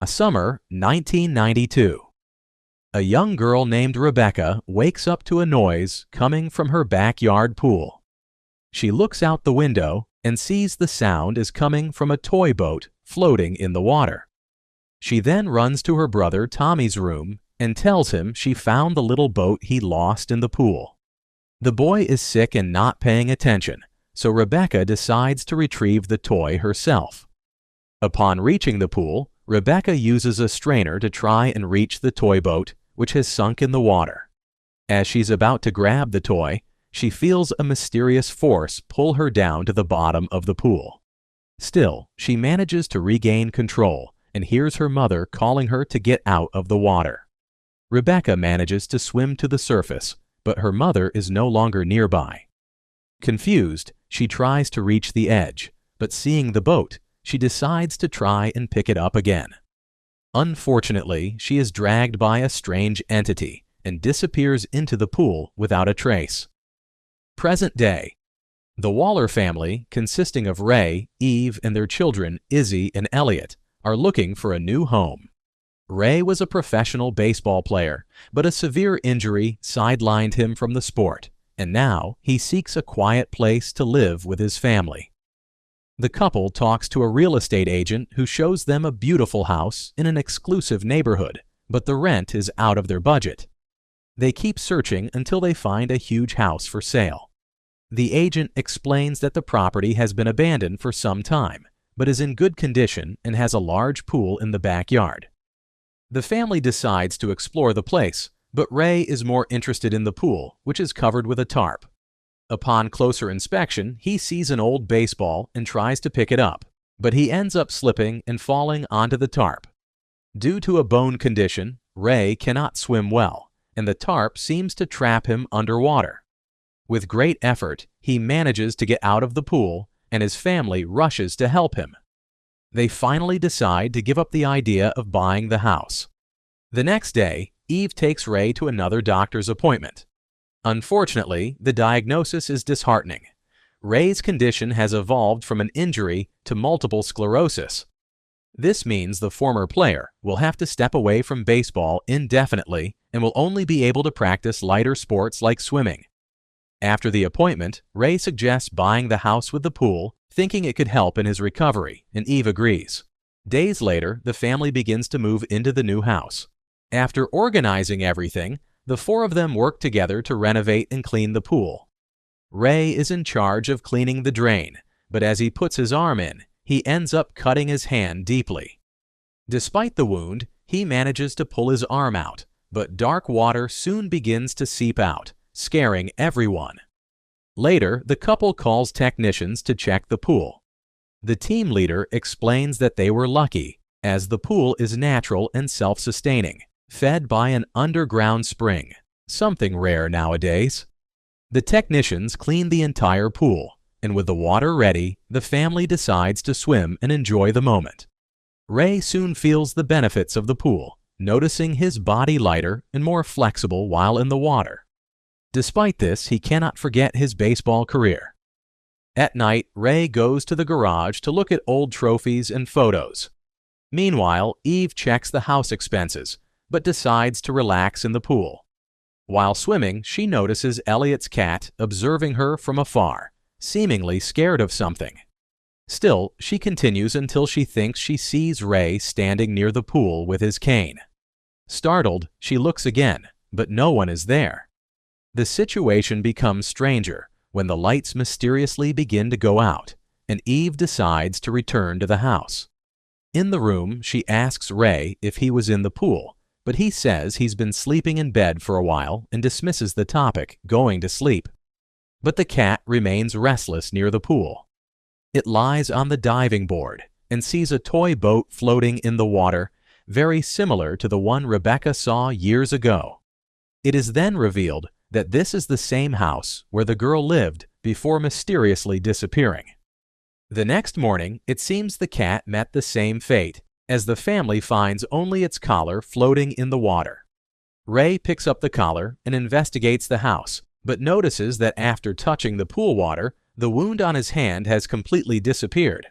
Summer 1992. A young girl named Rebecca wakes up to a noise coming from her backyard pool. She looks out the window and sees the sound is coming from a toy boat floating in the water. She then runs to her brother Tommy's room and tells him she found the little boat he lost in the pool. The boy is sick and not paying attention, so Rebecca decides to retrieve the toy herself. Upon reaching the pool, Rebecca uses a strainer to try and reach the toy boat, which has sunk in the water. As she's about to grab the toy, she feels a mysterious force pull her down to the bottom of the pool. Still, she manages to regain control and hears her mother calling her to get out of the water. Rebecca manages to swim to the surface, but her mother is no longer nearby. Confused, she tries to reach the edge, but seeing the boat, she decides to try and pick it up again. Unfortunately, she is dragged by a strange entity and disappears into the pool without a trace. Present day. The Waller family, consisting of Ray, Eve, and their children Izzy and Elliot, are looking for a new home. Ray was a professional baseball player, but a severe injury sidelined him from the sport, and now he seeks a quiet place to live with his family. The couple talks to a real estate agent who shows them a beautiful house in an exclusive neighborhood, but the rent is out of their budget. They keep searching until they find a huge house for sale. The agent explains that the property has been abandoned for some time, but is in good condition and has a large pool in the backyard. The family decides to explore the place, but Ray is more interested in the pool, which is covered with a tarp. Upon closer inspection, he sees an old baseball and tries to pick it up, but he ends up slipping and falling onto the tarp. Due to a bone condition, Ray cannot swim well, and the tarp seems to trap him underwater. With great effort, he manages to get out of the pool, and his family rushes to help him. They finally decide to give up the idea of buying the house. The next day, Eve takes Ray to another doctor's appointment. Unfortunately, the diagnosis is disheartening. Ray's condition has evolved from an injury to multiple sclerosis. This means the former player will have to step away from baseball indefinitely and will only be able to practice lighter sports like swimming. After the appointment, Ray suggests buying the house with the pool, thinking it could help in his recovery, and Eve agrees. Days later, the family begins to move into the new house. After organizing everything, the four of them work together to renovate and clean the pool. Ray is in charge of cleaning the drain, but as he puts his arm in, he ends up cutting his hand deeply. Despite the wound, he manages to pull his arm out, but dark water soon begins to seep out, scaring everyone. Later, the couple calls technicians to check the pool. The team leader explains that they were lucky, as the pool is natural and self-sustaining, fed by an underground spring, something rare nowadays. The technicians clean the entire pool, and with the water ready, the family decides to swim and enjoy the moment. Ray soon feels the benefits of the pool, noticing his body lighter and more flexible while in the water. Despite this, he cannot forget his baseball career. At night, Ray goes to the garage to look at old trophies and photos. Meanwhile, Eve checks the house expenses, but decides to relax in the pool. While swimming, she notices Elliot's cat observing her from afar, seemingly scared of something. Still, she continues until she thinks she sees Ray standing near the pool with his cane. Startled, she looks again, but no one is there. The situation becomes stranger when the lights mysteriously begin to go out, and Eve decides to return to the house. In the room, she asks Ray if he was in the pool, but he says he's been sleeping in bed for a while and dismisses the topic, going to sleep. But the cat remains restless near the pool. It lies on the diving board and sees a toy boat floating in the water, very similar to the one Rebecca saw years ago. It is then revealed that this is the same house where the girl lived before mysteriously disappearing. The next morning, it seems the cat met the same fate, as the family finds only its collar floating in the water. Ray picks up the collar and investigates the house, but notices that after touching the pool water, the wound on his hand has completely disappeared.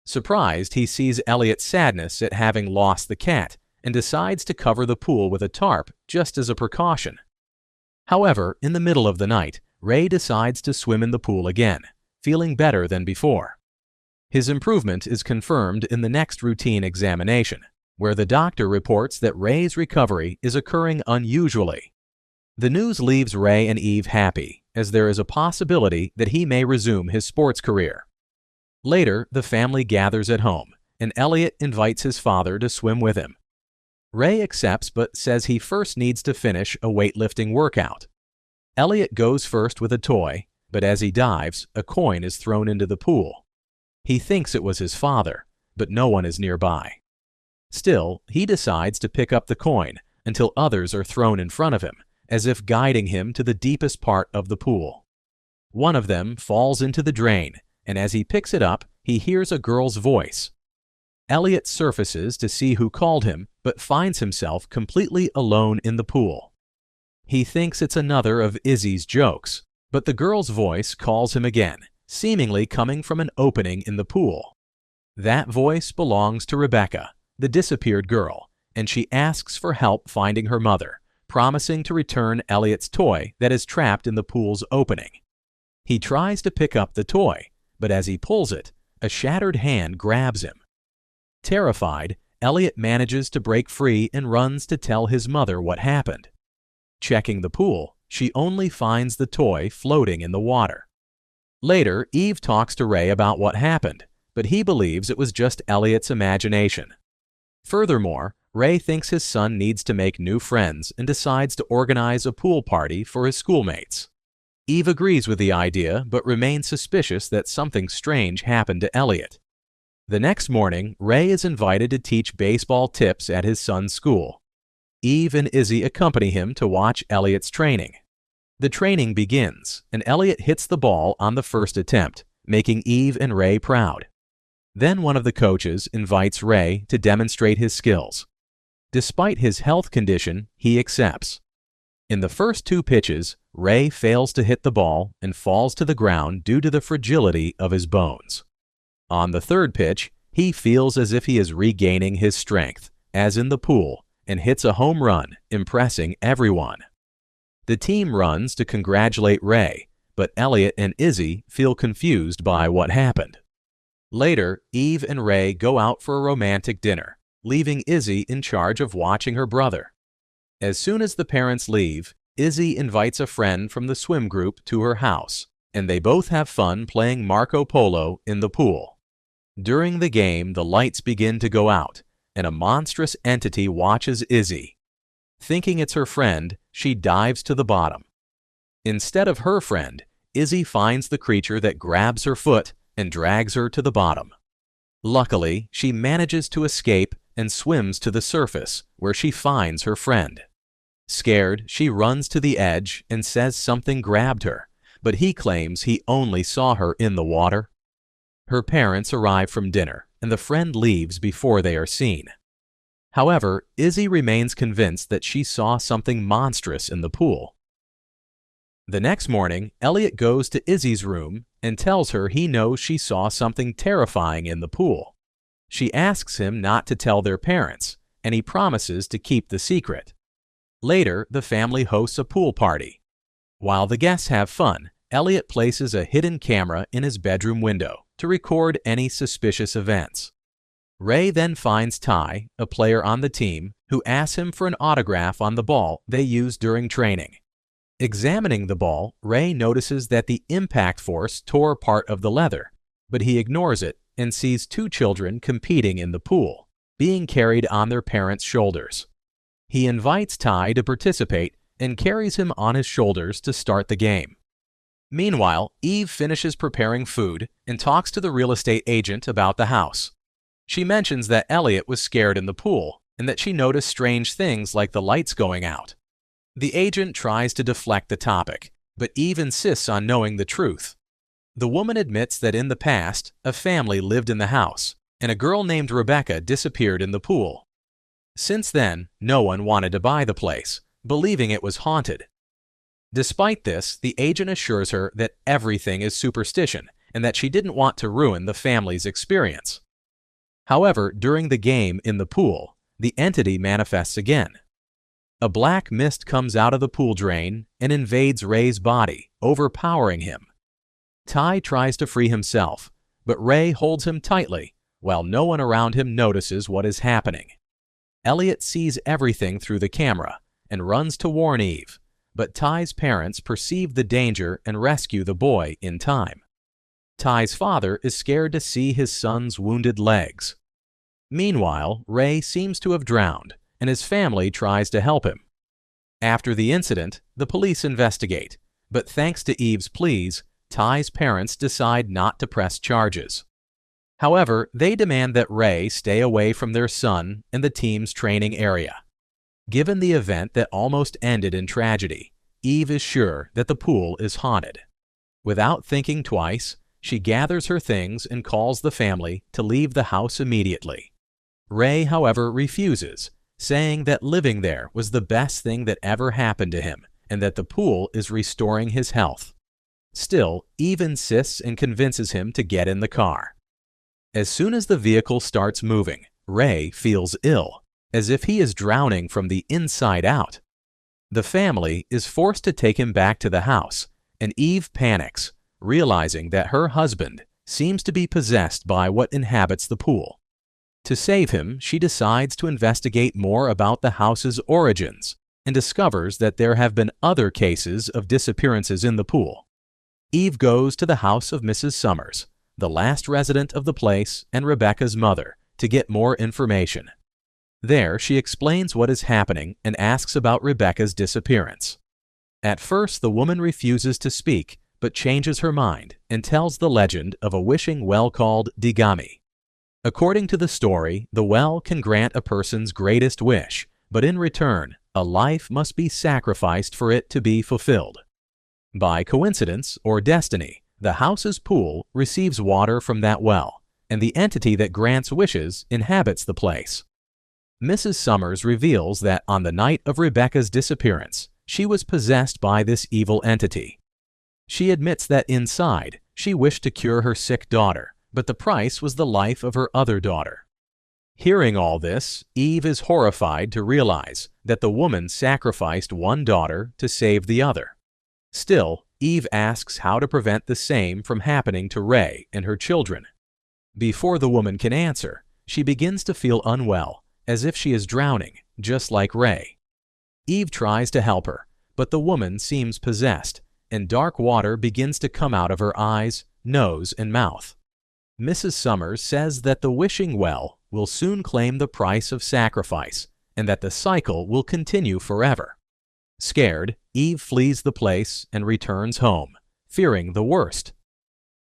Surprised, he sees Elliot's sadness at having lost the cat and decides to cover the pool with a tarp just as a precaution. However, in the middle of the night, Ray decides to swim in the pool again, feeling better than before. His improvement is confirmed in the next routine examination, where the doctor reports that Ray's recovery is occurring unusually. The news leaves Ray and Eve happy, as there is a possibility that he may resume his sports career. Later, the family gathers at home, and Elliot invites his father to swim with him. Ray accepts but says he first needs to finish a weightlifting workout. Elliot goes first with a toy, but as he dives, a coin is thrown into the pool. He thinks it was his father, but no one is nearby. Still, he decides to pick up the coin until others are thrown in front of him, as if guiding him to the deepest part of the pool. One of them falls into the drain, and as he picks it up, he hears a girl's voice. Elliot surfaces to see who called him, but finds himself completely alone in the pool. He thinks it's another of Izzy's jokes, but the girl's voice calls him again, seemingly coming from an opening in the pool. That voice belongs to Rebecca, the disappeared girl, and she asks for help finding her mother, promising to return Elliot's toy that is trapped in the pool's opening. He tries to pick up the toy, but as he pulls it, a shattered hand grabs him. Terrified, Elliot manages to break free and runs to tell his mother what happened. Checking the pool, she only finds the toy floating in the water. Later, Eve talks to Ray about what happened, but he believes it was just Elliot's imagination. Furthermore, Ray thinks his son needs to make new friends and decides to organize a pool party for his schoolmates. Eve agrees with the idea but remains suspicious that something strange happened to Elliot. The next morning, Ray is invited to teach baseball tips at his son's school. Eve and Izzy accompany him to watch Elliot's training. The training begins, and Elliot hits the ball on the first attempt, making Eve and Ray proud. Then one of the coaches invites Ray to demonstrate his skills. Despite his health condition, he accepts. In the first 2 pitches, Ray fails to hit the ball and falls to the ground due to the fragility of his bones. On the 3rd pitch, he feels as if he is regaining his strength, as in the pool, and hits a home run, impressing everyone. The team runs to congratulate Ray, but Elliot and Izzy feel confused by what happened. Later, Eve and Ray go out for a romantic dinner, leaving Izzy in charge of watching her brother. As soon as the parents leave, Izzy invites a friend from the swim group to her house, and they both have fun playing Marco Polo in the pool. During the game, the lights begin to go out, and a monstrous entity watches Izzy. Thinking it's her friend, she dives to the bottom. Instead of her friend, Izzy finds the creature that grabs her foot and drags her to the bottom. Luckily, she manages to escape and swims to the surface, where she finds her friend. Scared, she runs to the edge and says something grabbed her, but he claims he only saw her in the water. Her parents arrive from dinner, and the friend leaves before they are seen. However, Izzy remains convinced that she saw something monstrous in the pool. The next morning, Elliot goes to Izzy's room and tells her he knows she saw something terrifying in the pool. She asks him not to tell their parents, and he promises to keep the secret. Later, the family hosts a pool party. While the guests have fun, Elliot places a hidden camera in his bedroom window to record any suspicious events. Ray then finds Ty, a player on the team, who asks him for an autograph on the ball they used during training. Examining the ball, Ray notices that the impact force tore part of the leather, but he ignores it and sees 2 children competing in the pool, being carried on their parents' shoulders. He invites Ty to participate and carries him on his shoulders to start the game. Meanwhile, Eve finishes preparing food and talks to the real estate agent about the house. She mentions that Elliot was scared in the pool and that she noticed strange things like the lights going out. The agent tries to deflect the topic, but Eve insists on knowing the truth. The woman admits that in the past, a family lived in the house, and a girl named Rebecca disappeared in the pool. Since then, no one wanted to buy the place, believing it was haunted. Despite this, the agent assures her that everything is superstition and that she didn't want to ruin the family's experience. However, during the game in the pool, the entity manifests again. A black mist comes out of the pool drain and invades Ray's body, overpowering him. Ty tries to free himself, but Ray holds him tightly, while no one around him notices what is happening. Elliot sees everything through the camera and runs to warn Eve, but Ty's parents perceive the danger and rescue the boy in time. Ty's father is scared to see his son's wounded legs. Meanwhile, Ray seems to have drowned, and his family tries to help him. After the incident, the police investigate, but thanks to Eve's pleas, Ty's parents decide not to press charges. However, they demand that Ray stay away from their son and the team's training area. Given the event that almost ended in tragedy, Eve is sure that the pool is haunted. Without thinking twice, she gathers her things and calls the family to leave the house immediately. Ray, however, refuses, saying that living there was the best thing that ever happened to him and that the pool is restoring his health. Still, Eve insists and convinces him to get in the car. As soon as the vehicle starts moving, Ray feels ill, as if he is drowning from the inside out. The family is forced to take him back to the house, and Eve panics, realizing that her husband seems to be possessed by what inhabits the pool. To save him, she decides to investigate more about the house's origins and discovers that there have been other cases of disappearances in the pool. Eve goes to the house of Mrs. Summers, the last resident of the place and Rebecca's mother, to get more information. There, she explains what is happening and asks about Rebecca's disappearance. At first, the woman refuses to speak, but changes her mind and tells the legend of a wishing well called Digami. According to the story, the well can grant a person's greatest wish, but in return, a life must be sacrificed for it to be fulfilled. By coincidence or destiny, the house's pool receives water from that well, and the entity that grants wishes inhabits the place. Mrs. Summers reveals that on the night of Rebecca's disappearance, she was possessed by this evil entity. She admits that inside, she wished to cure her sick daughter, but the price was the life of her other daughter. Hearing all this, Eve is horrified to realize that the woman sacrificed one daughter to save the other. Still, Eve asks how to prevent the same from happening to Ray and her children. Before the woman can answer, she begins to feel unwell, as if she is drowning, just like Ray. Eve tries to help her, but the woman seems possessed, and dark water begins to come out of her eyes, nose, and mouth. Mrs. Summers says that the wishing well will soon claim the price of sacrifice, and that the cycle will continue forever. Scared, Eve flees the place and returns home, fearing the worst.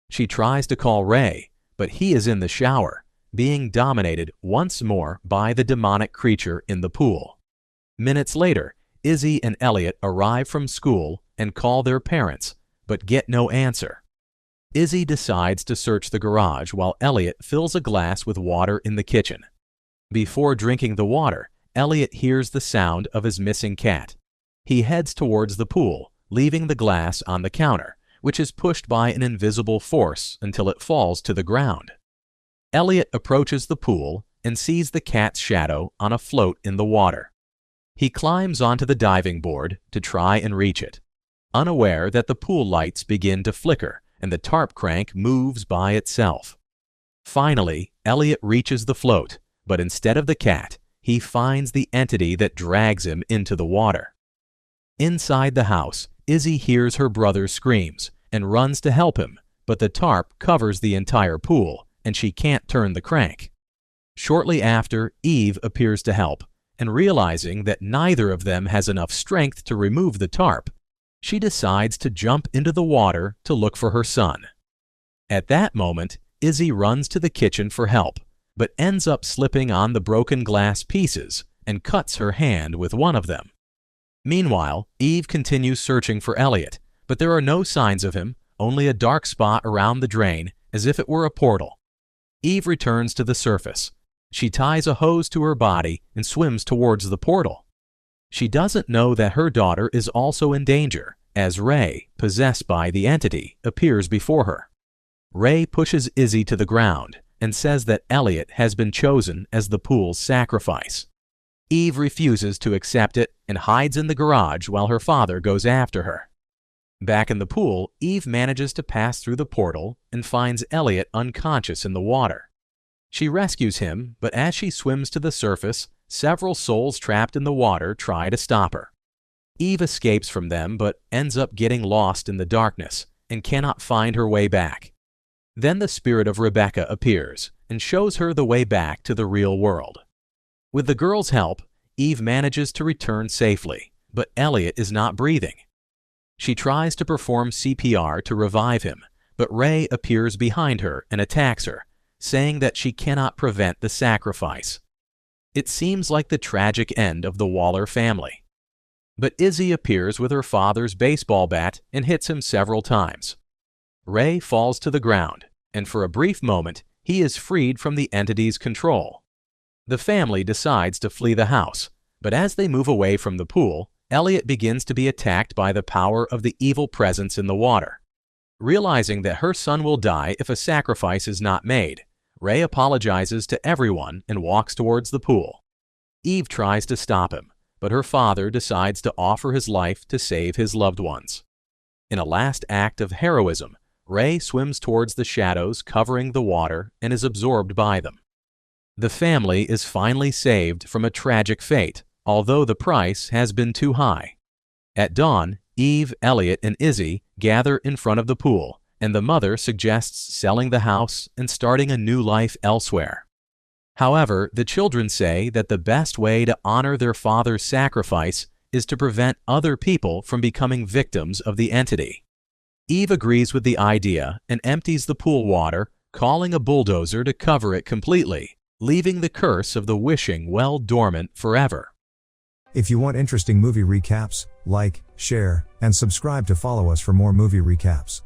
She tries to call Ray, but he is in the shower, being dominated once more by the demonic creature in the pool. Minutes later, Izzy and Elliot arrive from school and call their parents, but get no answer. Izzy decides to search the garage while Elliot fills a glass with water in the kitchen. Before drinking the water, Elliot hears the sound of his missing cat. He heads towards the pool, leaving the glass on the counter, which is pushed by an invisible force until it falls to the ground. Elliot approaches the pool and sees the cat's shadow on a float in the water. He climbs onto the diving board to try and reach it, unaware that the pool lights begin to flicker and the tarp crank moves by itself. Finally, Elliot reaches the float, but instead of the cat, he finds the entity that drags him into the water. Inside the house, Izzy hears her brother's screams and runs to help him, but the tarp covers the entire pool, and she can't turn the crank. Shortly after, Eve appears to help, and realizing that neither of them has enough strength to remove the tarp, she decides to jump into the water to look for her son. At that moment, Izzy runs to the kitchen for help, but ends up slipping on the broken glass pieces and cuts her hand with one of them. Meanwhile, Eve continues searching for Elliot, but there are no signs of him, only a dark spot around the drain, as if it were a portal. Eve returns to the surface. She ties a hose to her body and swims towards the portal. She doesn't know that her daughter is also in danger, as Ray, possessed by the entity, appears before her. Ray pushes Izzy to the ground, and says that Elliot has been chosen as the pool's sacrifice. Eve refuses to accept it and hides in the garage while her father goes after her. Back in the pool, Eve manages to pass through the portal and finds Elliot unconscious in the water. She rescues him, but as she swims to the surface, several souls trapped in the water try to stop her. Eve escapes from them but ends up getting lost in the darkness and cannot find her way back. Then the spirit of Rebecca appears and shows her the way back to the real world. With the girl's help, Eve manages to return safely, but Elliot is not breathing. She tries to perform CPR to revive him, but Ray appears behind her and attacks her, saying that she cannot prevent the sacrifice. It seems like the tragic end of the Waller family. But Izzy appears with her father's baseball bat and hits him several times. Ray falls to the ground, and for a brief moment, he is freed from the entity's control. The family decides to flee the house, but as they move away from the pool, Elliot begins to be attacked by the power of the evil presence in the water. Realizing that her son will die if a sacrifice is not made, Ray apologizes to everyone and walks towards the pool. Eve tries to stop him, but her father decides to offer his life to save his loved ones. In a last act of heroism, Ray swims towards the shadows covering the water and is absorbed by them. The family is finally saved from a tragic fate, although the price has been too high. At dawn, Eve, Elliot, and Izzy gather in front of the pool, and the mother suggests selling the house and starting a new life elsewhere. However, the children say that the best way to honor their father's sacrifice is to prevent other people from becoming victims of the entity. Eve agrees with the idea and empties the pool water, calling a bulldozer to cover it completely, leaving the curse of the wishing well dormant forever. If you want interesting movie recaps, like, share, and subscribe to follow us for more movie recaps.